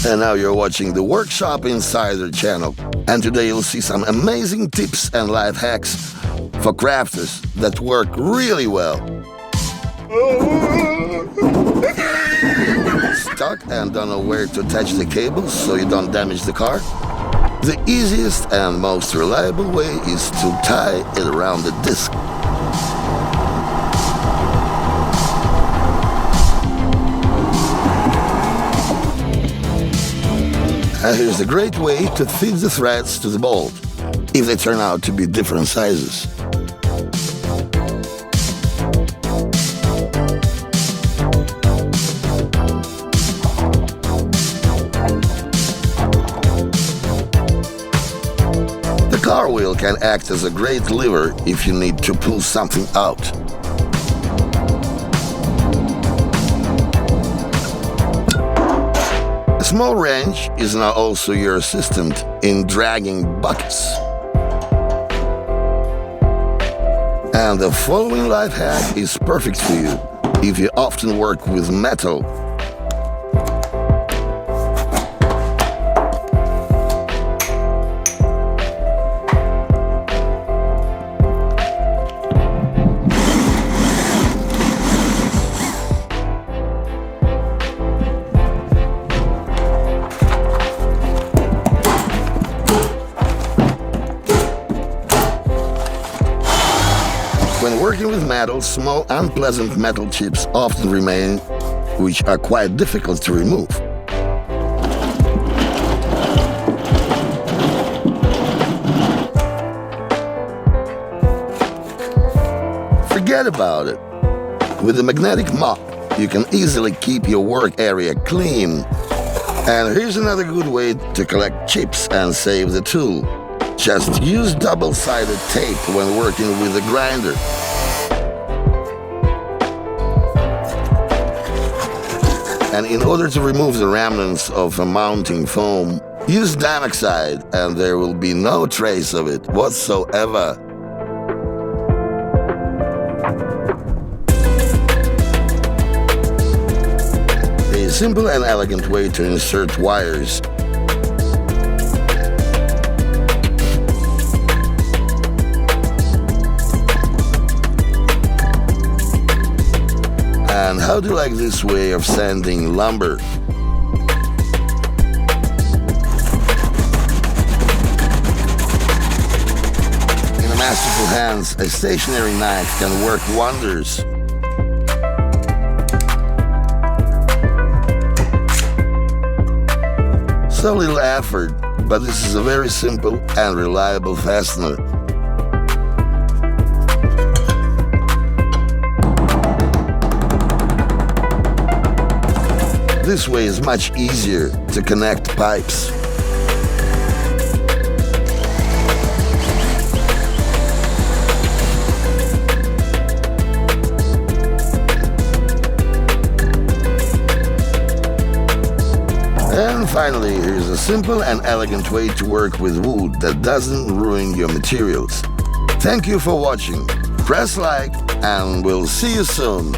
And now you're watching the Workshop Insider channel. And today you'll see some amazing tips and life hacks for crafters that work really well. Stuck and don't know where to attach the cables so you don't damage the car? The easiest and most reliable way is to tie it around the disc. And here's a great way to fit the threads to the bolt, if they turn out to be different sizes. The car wheel can act as a great lever if you need to pull something out. A small wrench is now also your assistant in dragging buckets. And the following life hack is perfect for you if you often work with metal. When working with metal, small unpleasant metal chips often remain, which are quite difficult to remove. Forget about it. With a magnetic mop, you can easily keep your work area clean. And here's another good way to collect chips and save the tool. Just use double-sided tape when working with a grinder. And in order to remove the remnants of a mounting foam, use Dioxide and there will be no trace of it whatsoever. A simple and elegant way to insert wires. And how do you like this way of sanding lumber? In masterful hands, a stationary knife can work wonders. So little effort, but this is a very simple and reliable fastener. This way is much easier to connect pipes. And finally, here's a simple and elegant way to work with wood that doesn't ruin your materials. Thank you for watching. Press like and we'll see you soon.